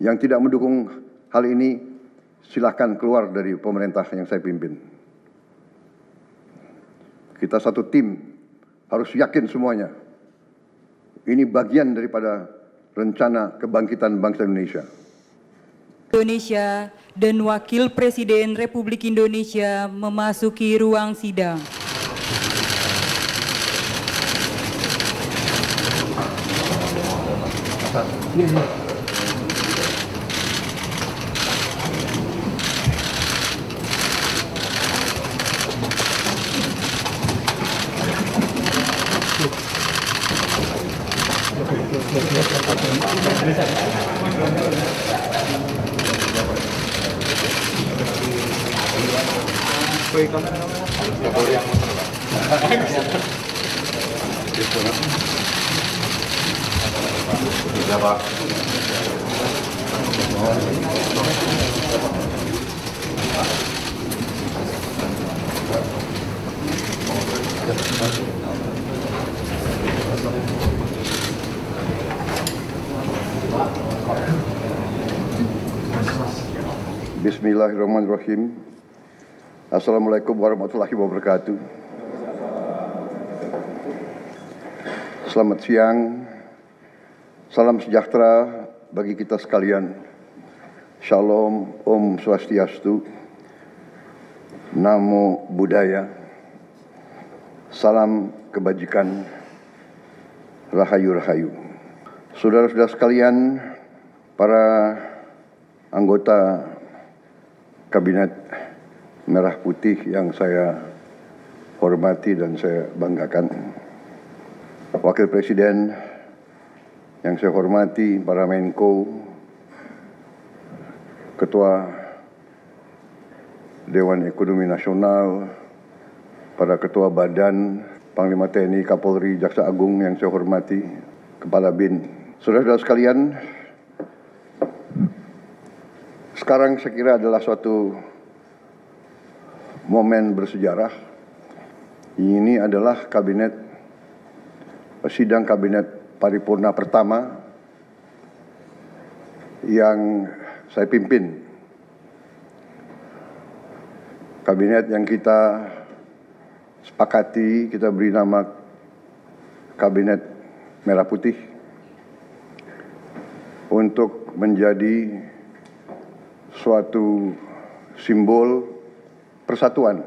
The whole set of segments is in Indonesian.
Yang tidak mendukung hal ini, silahkan keluar dari pemerintah yang saya pimpin. Kita satu tim, harus yakin semuanya. Ini bagian daripada rencana kebangkitan bangsa Indonesia. Indonesia dan Wakil Presiden Republik Indonesia memasuki ruang sidang. Bismillahirrahmanirrahim. Assalamualaikum warahmatullahi wabarakatuh. Selamat siang. Salam sejahtera bagi kita sekalian. Shalom, Om Swastiastu, Namo Buddhaya, salam kebajikan, Rahayu-Rahayu. Saudara-saudara sekalian, para anggota Kabinet Merah Putih yang saya hormati dan saya banggakan, Wakil Presiden yang saya hormati, para Menko, Ketua Dewan Ekonomi Nasional, para Ketua Badan, Panglima TNI, Kapolri, Jaksa Agung yang saya hormati, Kepala BIN. Saudara-saudara sekalian, sekarang saya kira adalah suatu momen bersejarah. Ini adalah sidang kabinet paripurna pertama yang saya pimpin. Kabinet yang kita sepakati, kita beri nama Kabinet Merah Putih untuk menjadi suatu simbol persatuan,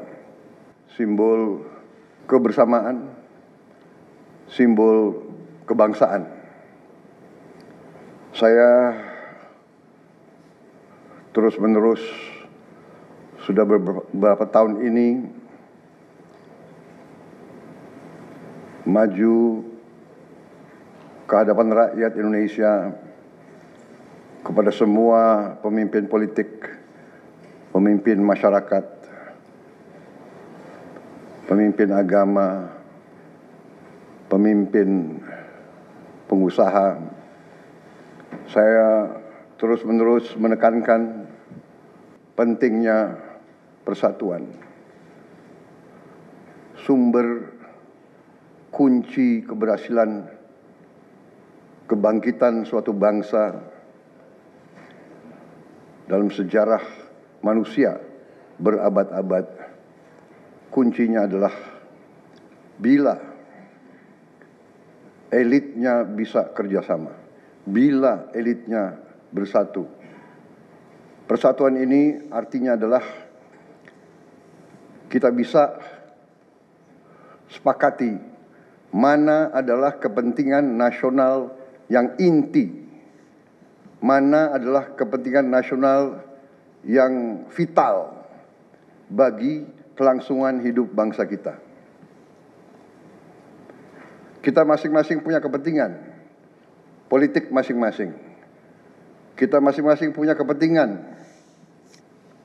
simbol kebersamaan, simbol kebangsaan. Saya terus-menerus sudah beberapa tahun ini maju ke hadapan rakyat Indonesia, kepada semua pemimpin politik, pemimpin masyarakat, pemimpin agama, pemimpin pengusaha. Saya terus-menerus menekankan pentingnya persatuan. Sumber kunci keberhasilan kebangkitan suatu bangsa dalam sejarah manusia berabad-abad, kuncinya adalah bila elitnya bisa kerjasama, bila elitnya bersatu. Persatuan ini artinya adalah kita bisa sepakati mana adalah kepentingan nasional yang inti, mana adalah kepentingan nasional yang vital bagi kelangsungan hidup bangsa kita. Kita masing-masing punya kepentingan politik masing-masing. Kita masing-masing punya kepentingan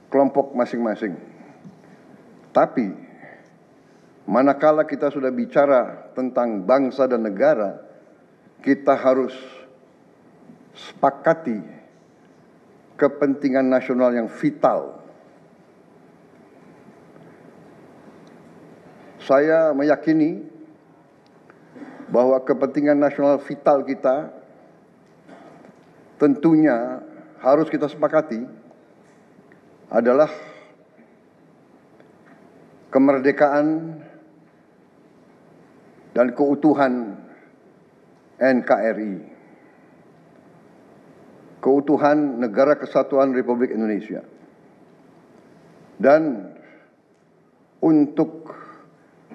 kelompok masing-masing. Tapi manakala kita sudah bicara tentang bangsa dan negara, kita harus sepakati kepentingan nasional yang vital. Saya meyakini bahwa kepentingan nasional vital kita tentunya harus kita sepakati adalah kemerdekaan dan keutuhan NKRI, keutuhan Negara Kesatuan Republik Indonesia. Dan untuk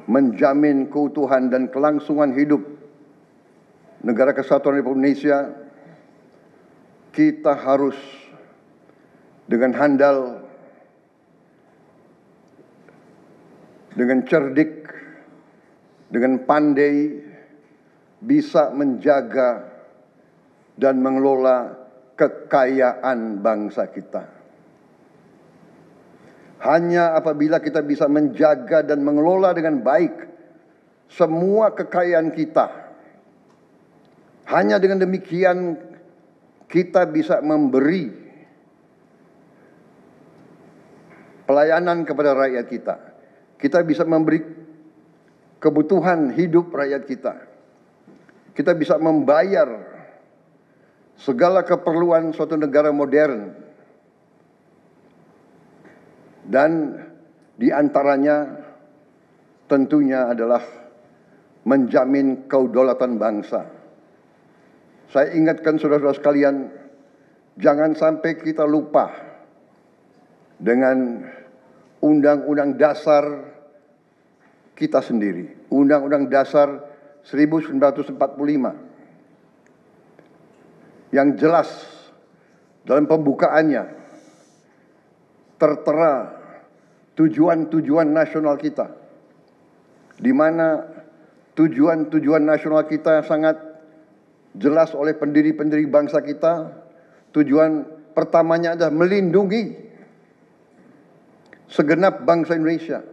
menjamin keutuhan dan kelangsungan hidup Negara Kesatuan Republik Indonesia, kita harus dengan handal, dengan cerdik, dengan pandai bisa menjaga dan mengelola kekayaan bangsa kita. Hanya apabila kita bisa menjaga dan mengelola dengan baik semua kekayaan kita, hanya dengan demikian kita bisa memberi pelayanan kepada rakyat kita. Kita bisa memberi kebutuhan hidup rakyat kita. Kita bisa membayar segala keperluan suatu negara modern. Dan di antaranya tentunya adalah menjamin kedaulatan bangsa. Saya ingatkan saudara-saudara sekalian, jangan sampai kita lupa dengan Undang-Undang Dasar kita sendiri, Undang-Undang Dasar 1945, yang jelas dalam pembukaannya tertera tujuan-tujuan nasional kita, di mana tujuan-tujuan nasional kita sangat jelas oleh pendiri-pendiri bangsa kita. Tujuan pertamanya adalah melindungi segenap bangsa Indonesia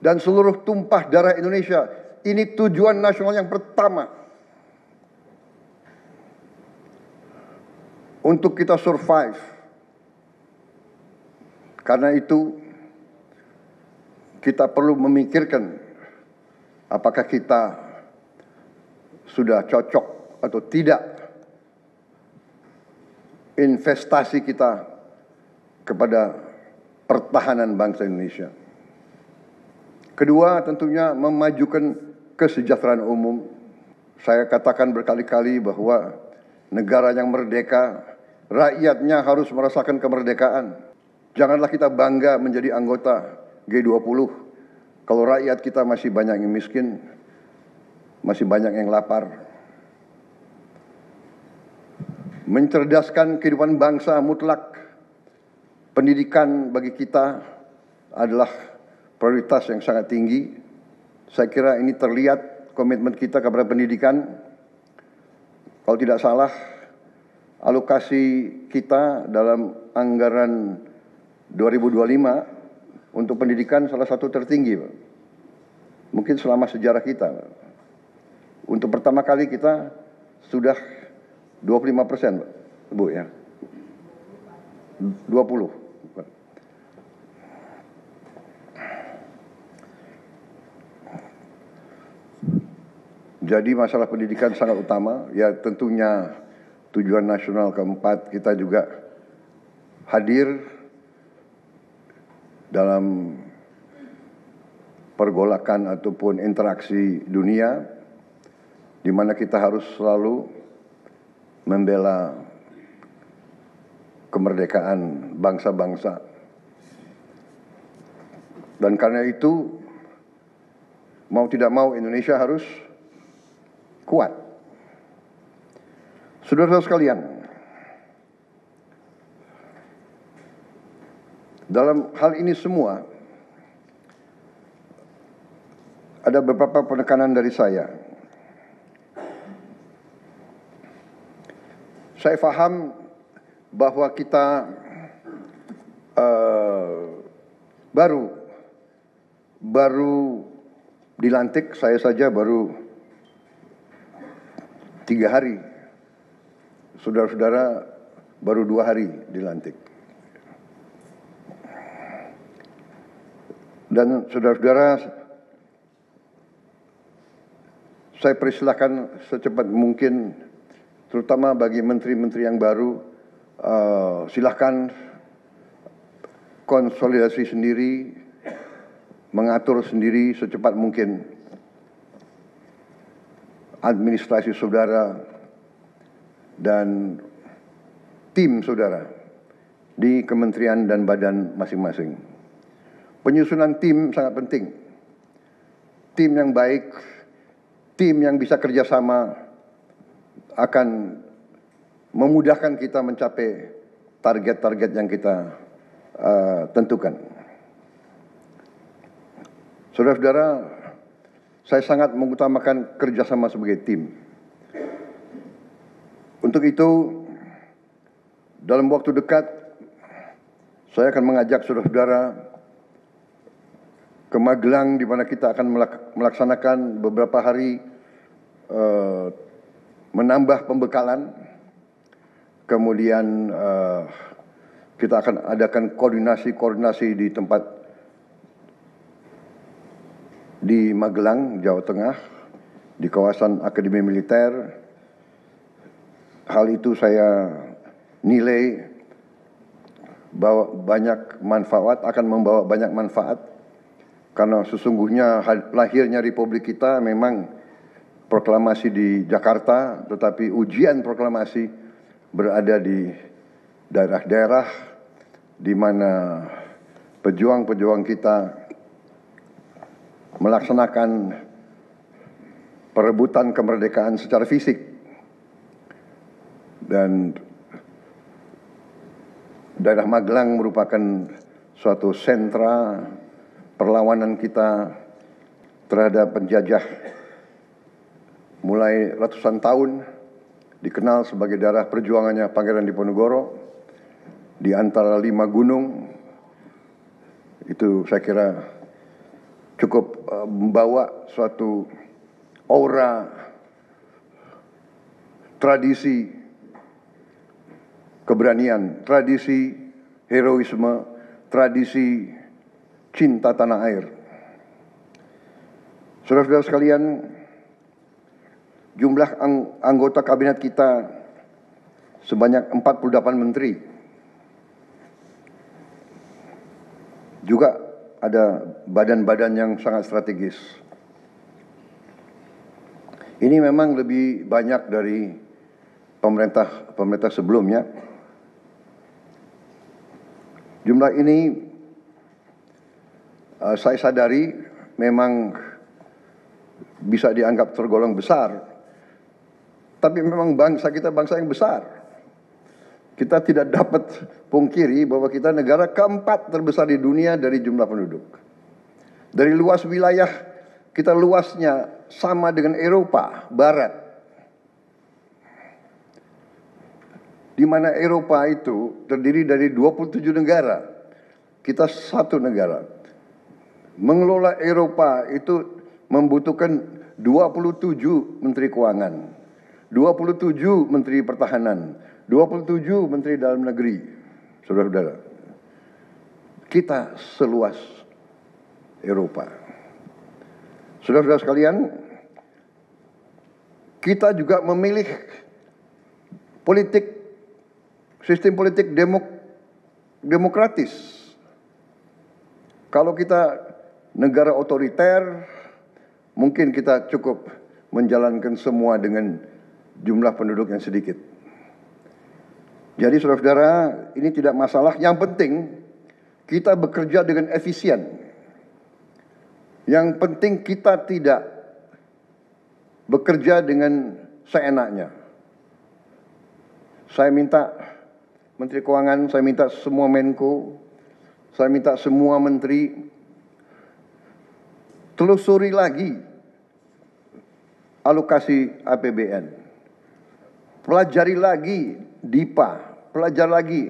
dan seluruh tumpah darah Indonesia. Ini tujuan nasional yang pertama. Untuk kita survive. Karena itu kita perlu memikirkan apakah kita sudah cocok atau tidak investasi kita kepada pertahanan bangsa Indonesia. Kedua, tentunya memajukan kesejahteraan umum. Saya katakan berkali-kali bahwa negara yang merdeka, rakyatnya harus merasakan kemerdekaan. Janganlah kita bangga menjadi anggota G20 kalau rakyat kita masih banyak yang miskin, masih banyak yang lapar. Mencerdaskan kehidupan bangsa mutlak. Pendidikan bagi kita adalah prioritas yang sangat tinggi. Saya kira ini terlihat komitmen kita kepada pendidikan. Kalau tidak salah, alokasi kita dalam anggaran 2025 untuk pendidikan salah satu tertinggi, Pak. Mungkin selama sejarah kita, Pak. Untuk pertama kali kita sudah 25%, Pak, Bu, ya. 20. Jadi masalah pendidikan sangat utama. Ya tentunya tujuan nasional keempat kita juga hadir dalam pergolakan ataupun interaksi dunia, di mana kita harus selalu membela kemerdekaan bangsa-bangsa. Dan karena itu, mau tidak mau Indonesia harus kuat. Saudara-saudara sekalian, dalam hal ini semua ada beberapa penekanan dari saya. Saya paham bahwa kita baru dilantik, saya saja baru 3 hari. Saudara-saudara baru 2 hari dilantik. Dan saudara-saudara, saya persilahkan secepat mungkin, terutama bagi menteri-menteri yang baru, Silahkan konsolidasi sendiri, mengatur sendiri secepat mungkin administrasi saudara dan tim saudara di kementerian dan badan masing-masing. Penyusunan tim sangat penting. Tim yang baik, tim yang bisa kerjasama akan memudahkan kita mencapai target-target yang kita tentukan. Saudara-saudara, saya sangat mengutamakan kerjasama sebagai tim. Untuk itu, dalam waktu dekat, saya akan mengajak saudara-saudara ke Magelang, di mana kita akan melaksanakan beberapa hari menambah pembekalan. Kemudian kita akan adakan koordinasi di tempat di Magelang, Jawa Tengah, di kawasan Akademi Militer. Hal itu saya nilai bahwa akan membawa banyak manfaat. Karena sesungguhnya lahirnya Republik kita memang proklamasi di Jakarta, tetapi ujian proklamasi berada di daerah-daerah di mana pejuang-pejuang kita melaksanakan perebutan kemerdekaan secara fisik. Dan daerah Magelang merupakan suatu sentra perlawanan kita terhadap penjajah mulai ratusan tahun, dikenal sebagai daerah perjuangannya Pangeran Diponegoro di antara 5 gunung. Itu saya kira cukup membawa suatu aura tradisi keberanian, tradisi heroisme, tradisi cinta tanah air. Saudara-saudara sekalian, jumlah anggota kabinet kita sebanyak 48 menteri. Juga ada badan-badan yang sangat strategis. Ini memang lebih banyak dari pemerintah sebelumnya. Jumlah ini saya sadari memang bisa dianggap tergolong besar, tapi memang bangsa kita bangsa yang besar. Kita tidak dapat pungkiri bahwa kita negara keempat terbesar di dunia dari jumlah penduduk. Dari luas wilayah, kita luasnya sama dengan Eropa Barat. Di mana Eropa itu terdiri dari 27 negara. Kita satu negara. Mengelola Eropa itu membutuhkan 27 menteri keuangan, 27 menteri pertahanan, 27 menteri dalam negeri. Saudara-saudara, kita seluas Eropa. Saudara-saudara sekalian, kita juga memilih sistem politik demokratis. Kalau kita negara otoriter, mungkin kita cukup menjalankan semua dengan jumlah penduduk yang sedikit. Jadi saudara-saudara, ini tidak masalah. Yang penting kita bekerja dengan efisien. Yang penting kita tidak bekerja dengan seenaknya. Saya minta Menteri Keuangan, saya minta semua Menko, saya minta semua menteri telusuri lagi alokasi APBN. Pelajari lagi DIPA, pelajari lagi.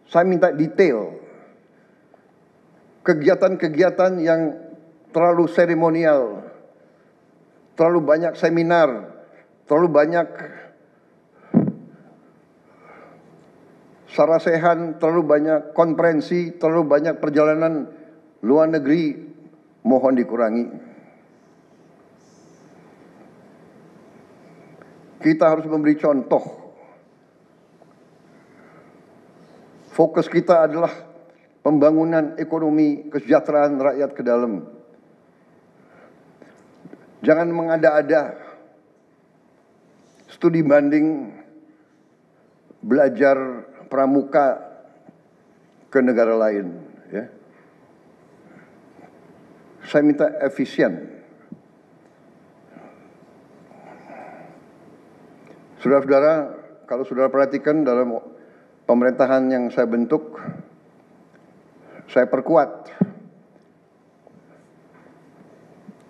Saya minta detail. Kegiatan-kegiatan yang terlalu seremonial, terlalu banyak seminar, terlalu banyak sarasehan, terlalu banyak konferensi, terlalu banyak perjalanan luar negeri, mohon dikurangi. Kita harus memberi contoh Fokus kita adalah pembangunan ekonomi kesejahteraan rakyat ke dalam. Jangan mengada-ada studi banding belajar pramuka ke negara lain. Ya. Saya minta efisien. Saudara-saudara, kalau saudara perhatikan dalam pemerintahan yang saya bentuk, saya perkuat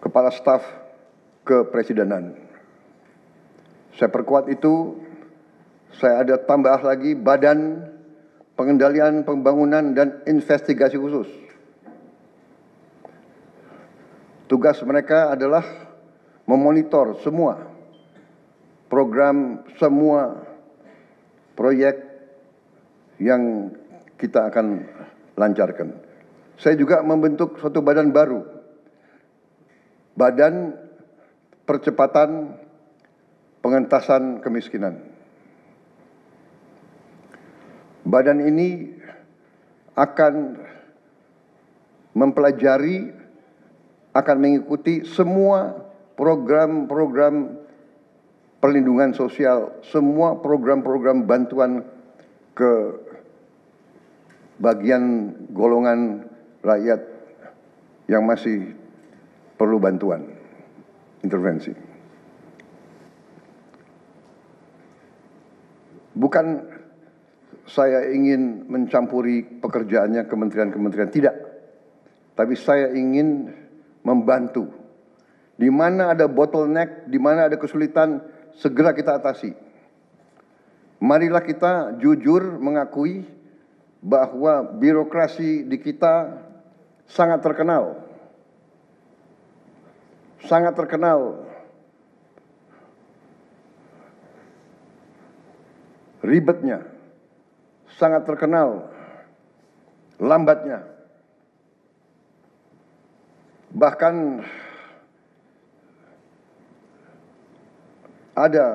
kepala staf kepresidenan. Saya perkuat itu, saya ada tambah lagi badan pengendalian pembangunan dan investigasi khusus. Tugas mereka adalah memonitor semua program, semua proyek yang kita akan lancarkan. Saya juga membentuk suatu badan baru, Badan Percepatan Pengentasan Kemiskinan. Badan ini akan mempelajari, akan mengikuti semua program-program perlindungan sosial, semua program-program bantuan ke bagian golongan rakyat yang masih perlu bantuan, intervensi. Bukan saya ingin mencampuri pekerjaannya kementerian-kementerian, tidak. Tapi saya ingin membantu. Di mana ada bottleneck, di mana ada kesulitan, segera kita atasi. Marilah kita jujur mengakui bahwa birokrasi di kita sangat terkenal. Sangat terkenal. Ribetnya. Sangat terkenal lambatnya. Bahkan ada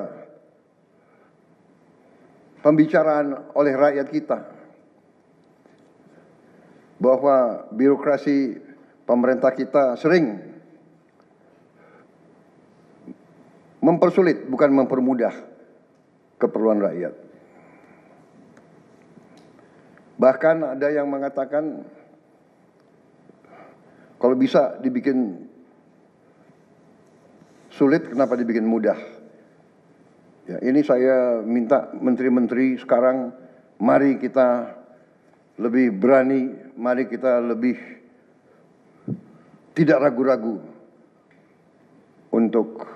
pembicaraan oleh rakyat kita bahwa birokrasi pemerintah kita sering mempersulit, bukan mempermudah keperluan rakyat. Bahkan ada yang mengatakan kalau bisa dibikin sulit, kenapa dibikin mudah? Ya, ini saya minta menteri-menteri sekarang, mari kita lebih berani, mari kita lebih tidak ragu-ragu untuk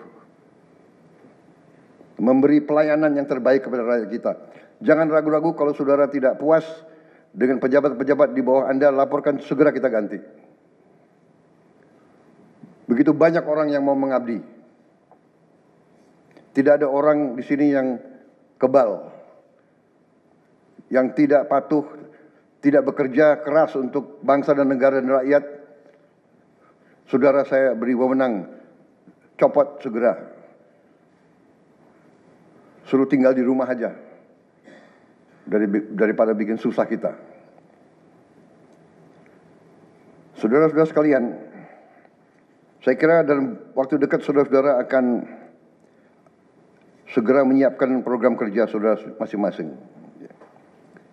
memberi pelayanan yang terbaik kepada rakyat kita. Jangan ragu-ragu kalau saudara tidak puas dengan pejabat-pejabat di bawah Anda, laporkan, segera kita ganti. Begitu banyak orang yang mau mengabdi. Tidak ada orang di sini yang kebal, yang tidak patuh, tidak bekerja keras untuk bangsa dan negara dan rakyat. Saudara, saya beri wewenang, copot segera. Suruh tinggal di rumah aja, daripada bikin susah kita. Saudara-saudara sekalian, saya kira dalam waktu dekat saudara-saudara akan segera menyiapkan program kerja saudara masing-masing.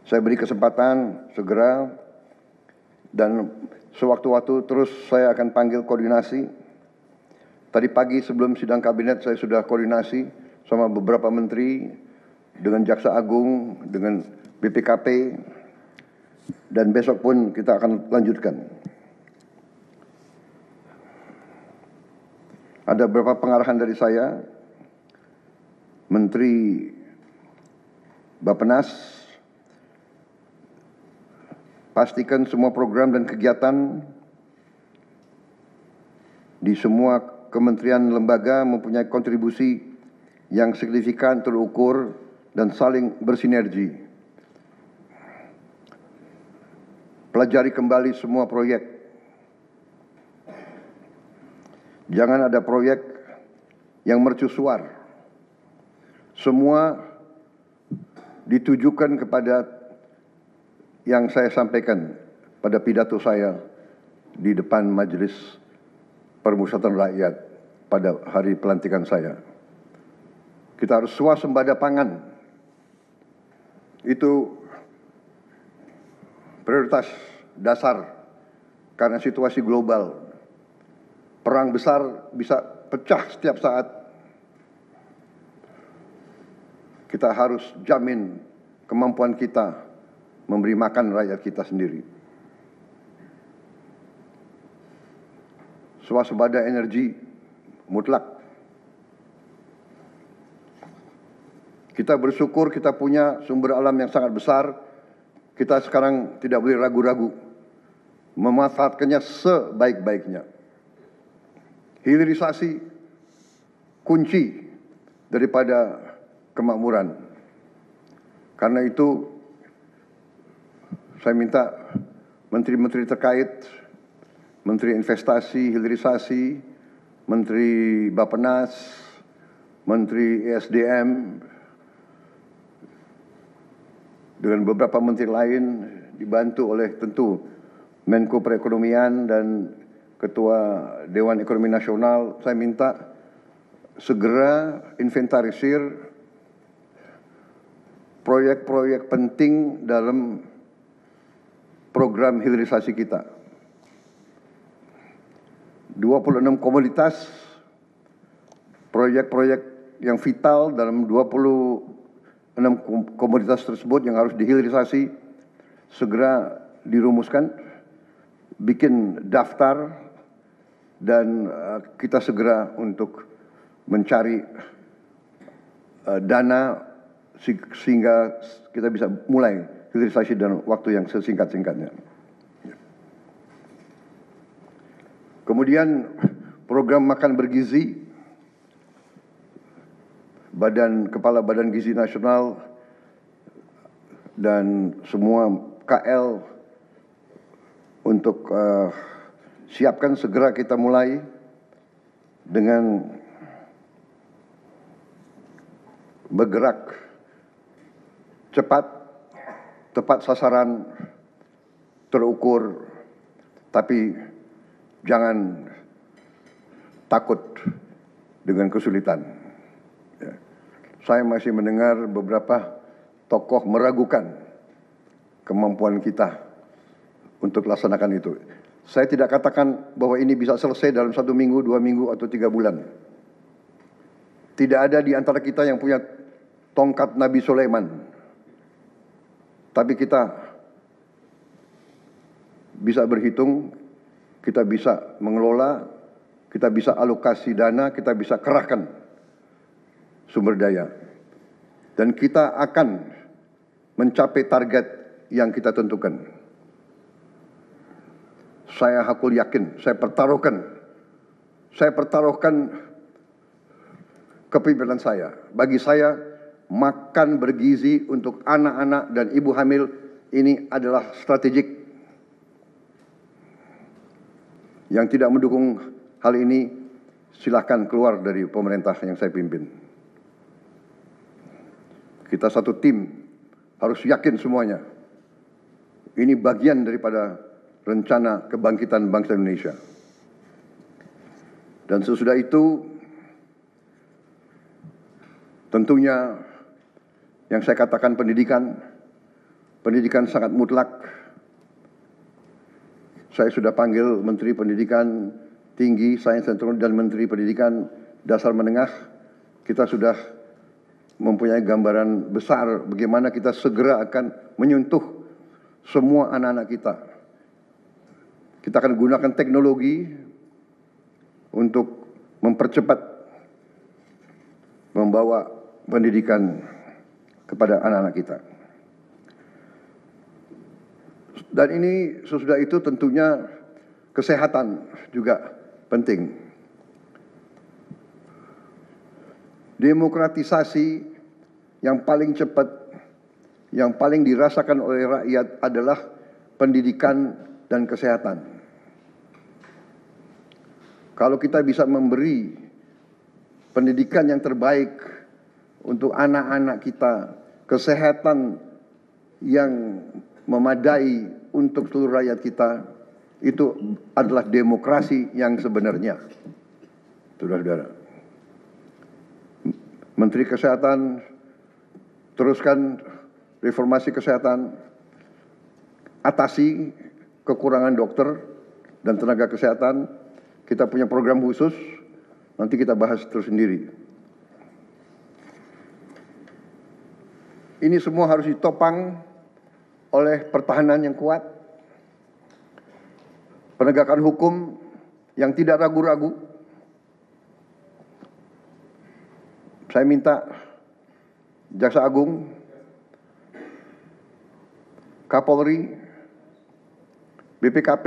Saya beri kesempatan segera, dan sewaktu-waktu terus saya akan panggil koordinasi. Tadi pagi sebelum sidang kabinet saya sudah koordinasi sama beberapa menteri, dengan Jaksa Agung, dengan BPKP, dan besok pun kita akan lanjutkan. Ada beberapa pengarahan dari saya, Menteri Bappenas, pastikan semua program dan kegiatan di semua kementerian lembaga mempunyai kontribusi yang signifikan, terukur, dan saling bersinergi. Pelajari kembali semua proyek. Jangan ada proyek yang mercusuar. Semua ditujukan kepada yang saya sampaikan pada pidato saya di depan Majelis Permusyawaratan Rakyat pada hari pelantikan saya. Kita harus swasembada pangan. Itu prioritas dasar karena situasi global. Perang besar bisa pecah setiap saat. Kita harus jamin kemampuan kita memberi makan rakyat kita sendiri. Swasembada energi mutlak. Kita bersyukur kita punya sumber alam yang sangat besar. Kita sekarang tidak boleh ragu-ragu memanfaatkannya sebaik-baiknya. Hilirisasi kunci daripada kemakmuran. Karena itu saya minta menteri-menteri terkait, Menteri Investasi, Hilirisasi, Menteri Bappenas, Menteri ESDM, dengan beberapa menteri lain dibantu oleh tentu Menko Perekonomian dan Ketua Dewan Ekonomi Nasional, saya minta segera inventarisir proyek-proyek penting dalam program hilirisasi kita. 26 komoditas, proyek-proyek yang vital dalam 26 komoditas tersebut yang harus dihilirisasi segera dirumuskan, bikin daftar, dan kita segera untuk mencari dana sehingga kita bisa mulai hilirisasi dalam waktu yang sesingkat-singkatnya. Kemudian program makan bergizi, Kepala Badan Gizi Nasional dan semua KL untuk siapkan segera kita mulai dengan bergerak cepat, tepat sasaran, terukur, tapi jangan takut dengan kesulitan. Ya. Saya masih mendengar beberapa tokoh meragukan kemampuan kita untuk laksanakan itu. Saya tidak katakan bahwa ini bisa selesai dalam 1 minggu, 2 minggu, atau 3 bulan. Tidak ada di antara kita yang punya tongkat Nabi Sulaiman. Tapi kita bisa berhitung, kita bisa mengelola, kita bisa alokasi dana, kita bisa kerahkan sumber daya. Dan kita akan mencapai target yang kita tentukan. Saya hakul yakin, saya pertaruhkan kepemimpinan saya. Bagi saya, makan bergizi untuk anak-anak dan ibu hamil ini adalah strategik. Yang tidak mendukung hal ini, silahkan keluar dari pemerintah yang saya pimpin. Kita satu tim, harus yakin semuanya. Ini bagian daripada rencana kebangkitan bangsa Indonesia. Dan sesudah itu, tentunya yang saya katakan pendidikan sangat mutlak. Saya sudah panggil Menteri Pendidikan Tinggi, Sains dan Teknologi dan Menteri Pendidikan Dasar Menengah. Kita sudah mempunyai gambaran besar bagaimana kita segera akan menyentuh semua anak-anak kita. Kita akan gunakan teknologi untuk mempercepat membawa pendidikan kepada anak-anak kita. Dan ini sesudah itu tentunya kesehatan juga penting. Demokratisasi yang paling cepat, yang paling dirasakan oleh rakyat adalah pendidikan dan kesehatan. Kalau kita bisa memberi pendidikan yang terbaik untuk anak-anak kita, kesehatan yang memadai untuk seluruh rakyat kita, itu adalah demokrasi yang sebenarnya. Saudara-saudara, Menteri Kesehatan teruskan reformasi kesehatan, atasi kekurangan dokter dan tenaga kesehatan. Kita punya program khusus, nanti kita bahas tersendiri. Ini semua harus ditopang oleh pertahanan yang kuat, penegakan hukum yang tidak ragu-ragu. Saya minta Jaksa Agung, Kapolri, BPKP,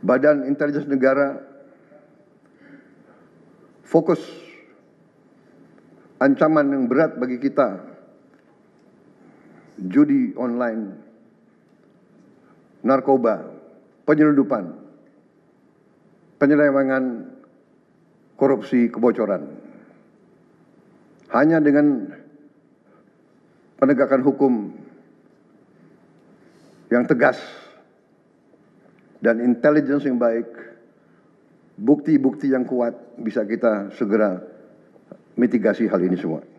Badan Intelijen Negara fokus ancaman yang berat bagi kita, judi online, narkoba, penyelundupan, penyelewengan, korupsi, kebocoran. Hanya dengan penegakan hukum yang tegas dan intelligence yang baik, bukti-bukti yang kuat, bisa kita segera mitigasi hal ini semua.